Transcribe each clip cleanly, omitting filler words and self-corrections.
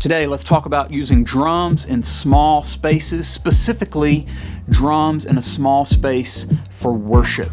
Today, let's talk about using drums in small spaces, specifically drums in a small space for worship.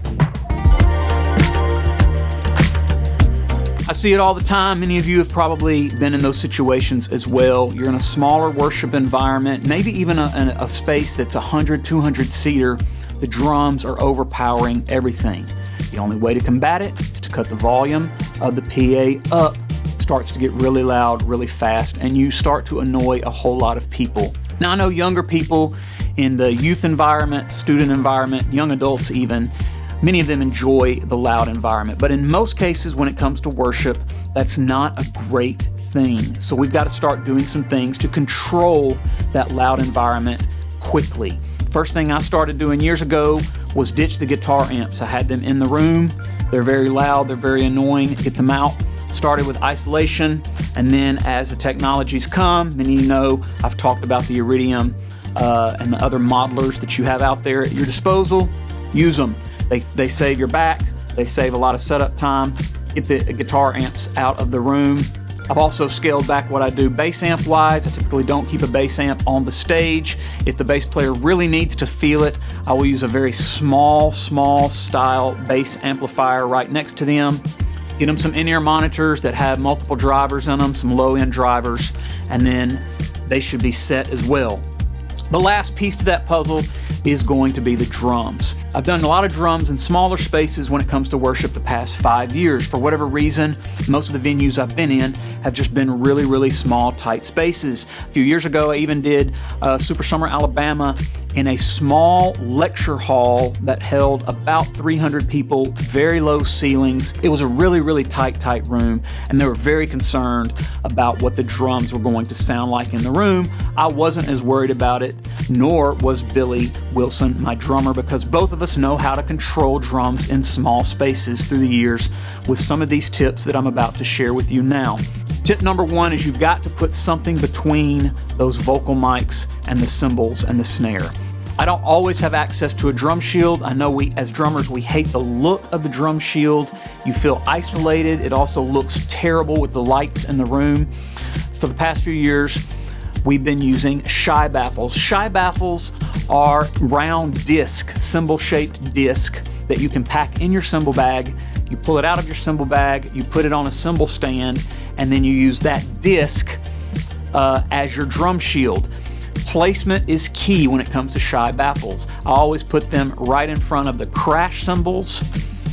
I see it all the time. Many of you have probably been in those situations as well. You're in a smaller worship environment, maybe even a space that's 100, 200 seater. The drums are overpowering everything. The only way to combat it is to cut the volume of the PA up. It starts to get really loud, really fast, and you start to annoy a whole lot of people. Now, I know younger people in the youth environment, student environment, young adults even, many of them enjoy the loud environment. But in most cases, when it comes to worship, that's not a great thing. So we've got to start doing some things to control that loud environment quickly. First thing I started doing years ago was ditch the guitar amps. I had them in the room. They're very loud, they're very annoying. Get them out. Started with isolation, and then as the technologies come, many of you know I've talked about the Iridium and the other modelers that you have out there at your disposal. Use them. They save your back. They save a lot of setup time. Get the guitar amps out of the room. I've also scaled back what I do bass amp wise. I typically don't keep a bass amp on the stage. If the bass player really needs to feel it, I will use a very small style bass amplifier right next to them. Get them some in-ear monitors that have multiple drivers in them, some low-end drivers, and then they should be set as well. The last piece to that puzzle is going to be the drums. I've done a lot of drums in smaller spaces when it comes to worship the past 5 years. For whatever reason, most of the venues I've been in have just been really small, tight spaces. A few years ago, I even did Super Summer, Alabama in a small lecture hall that held about 300 people, very low ceilings. It was a really tight room, and they were very concerned about what the drums were going to sound like in the room. I wasn't as worried about it, nor was Billy Wilson, my drummer, because both of us know how to control drums in small spaces through the years with some of these tips that I'm about to share with you now. Tip number one is you've got to put something between those vocal mics and the cymbals and the snare. I don't always have access to a drum shield. I know we, as drummers, we hate the look of the drum shield. You feel isolated. It also looks terrible with the lights in the room. For the past few years, we've been using shy baffles. Shy baffles are round disc, cymbal-shaped disc that you can pack in your cymbal bag. You pull it out of your cymbal bag, you put it on a cymbal stand, and then you use that disc as your drum shield. Placement is key when it comes to shy baffles. I always put them right in front of the crash cymbals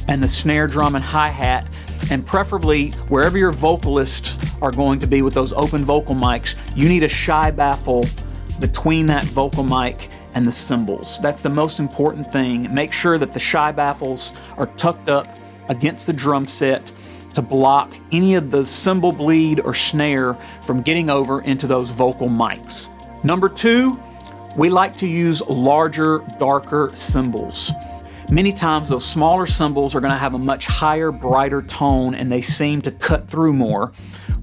and the snare drum and hi-hat, and preferably wherever your vocalists are going to be with those open vocal mics, you need a shy baffle between that vocal mic and the cymbals. That's the most important thing. Make sure that the shy baffles are tucked up against the drum set to block any of the cymbal bleed or snare from getting over into those vocal mics. Number two, we like to use larger, darker cymbals. Many times those smaller cymbals are going to have a much higher, brighter tone, and they seem to cut through more.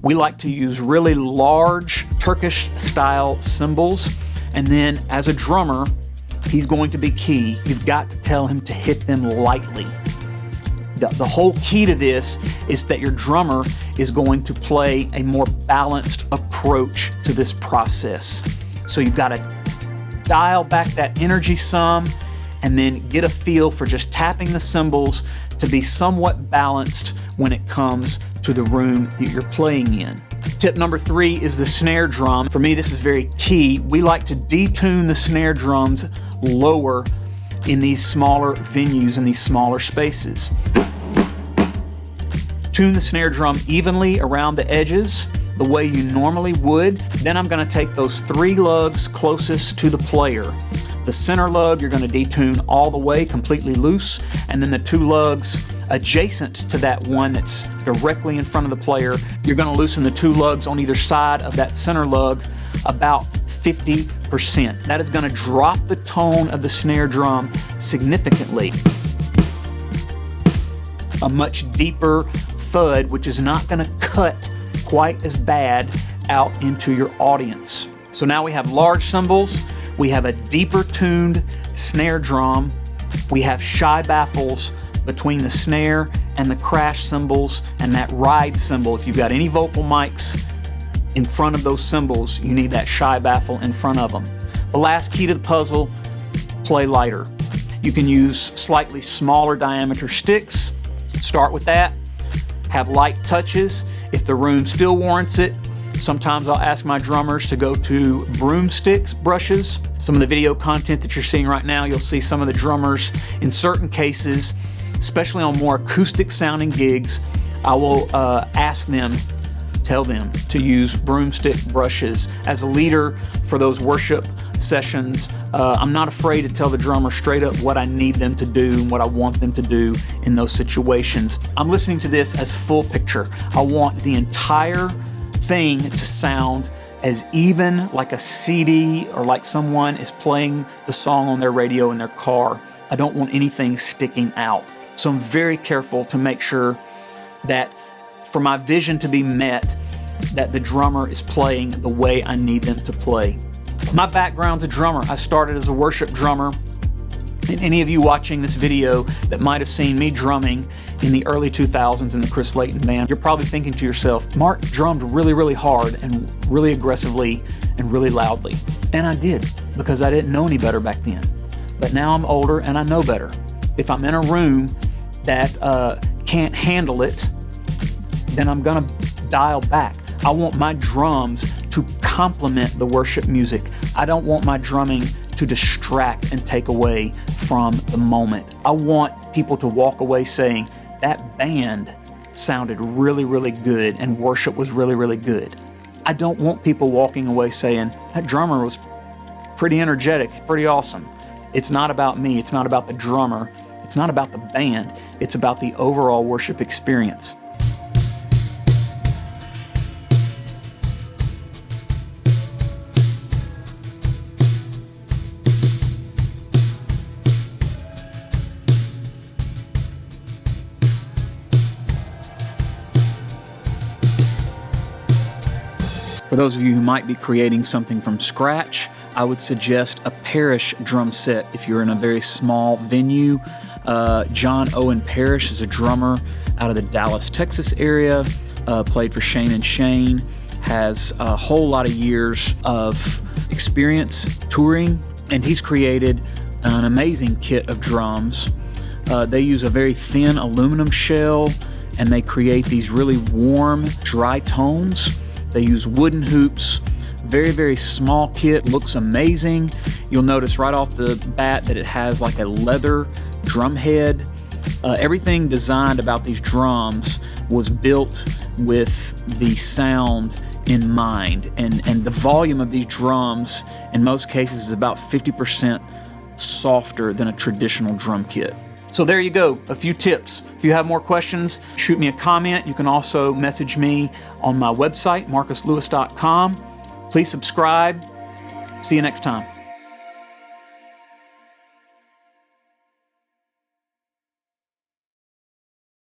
We like to use really large Turkish-style cymbals, and then as a drummer, he's going to be key. You've got to tell him to hit them lightly. The whole key to this is that your drummer is going to play a more balanced approach to this process. So you've got to dial back that energy some, and then get a feel for just tapping the cymbals to be somewhat balanced when it comes to the room that you're playing in. Tip number three is the snare drum. For me, this is very key. We like to detune the snare drums lower in these smaller venues, in these smaller spaces. Tune the snare drum evenly around the edges the way you normally would. Then I'm going to take those three lugs closest to the player. The center lug you're going to detune all the way, completely loose, and then the two lugs adjacent to that one that's directly in front of the player, you're going to loosen the two lugs on either side of that center lug about 50%. That is going to drop the tone of the snare drum significantly. A much deeper thud, which is not going to cut quite as bad out into your audience. So now we have large cymbals, we have a deeper tuned snare drum, we have shy baffles between the snare and the crash cymbals and that ride cymbal. If you've got any vocal mics, in front of those cymbals, you need that shy baffle in front of them. The last key to the puzzle, play lighter. You can use slightly smaller diameter sticks. Start with that. Have light touches. If the room still warrants it, sometimes I'll ask my drummers to go to broomsticks brushes. Some of the video content that you're seeing right now, you'll see some of the drummers in certain cases, especially on more acoustic sounding gigs, I will tell them to use broomstick brushes. As a leader for those worship sessions, I'm not afraid to tell the drummer straight up what I need them to do and what I want them to do in those situations. I'm listening to this as full picture. I want the entire thing to sound as even like a CD or like someone is playing the song on their radio in their car. I don't want anything sticking out. So I'm very careful to make sure that for my vision to be met, that the drummer is playing the way I need them to play. My background's a drummer. I started as a worship drummer. And any of you watching this video that might have seen me drumming in the early 2000s in the Chris Layton band, you're probably thinking to yourself, Mark drummed really, really hard and really aggressively and really loudly. And I did, because I didn't know any better back then. But now I'm older and I know better. If I'm in a room that can't handle it, then I'm gonna dial back. I want my drums to complement the worship music. I don't want my drumming to distract and take away from the moment. I want people to walk away saying, that band sounded really, really good and worship was really, really good. I don't want people walking away saying, that drummer was pretty energetic, pretty awesome. It's not about me, it's not about the drummer, it's not about the band, it's about the overall worship experience. For those of you who might be creating something from scratch, I would suggest a Parrish drum set if you're in a very small venue. John Owen Parrish is a drummer out of the Dallas, Texas area, played for Shane and Shane, has a whole lot of years of experience touring, and he's created an amazing kit of drums. They use a very thin aluminum shell, and they create these really warm, dry tones. They use wooden hoops, very, very small kit, looks amazing. You'll notice right off the bat that it has like a leather drum head. Everything designed about these drums was built with the sound in mind. And the volume of these drums, in most cases, is about 50% softer than a traditional drum kit. So there you go, a few tips. If you have more questions, shoot me a comment. You can also message me on my website, marcuslewis.com. Please subscribe. See you next time.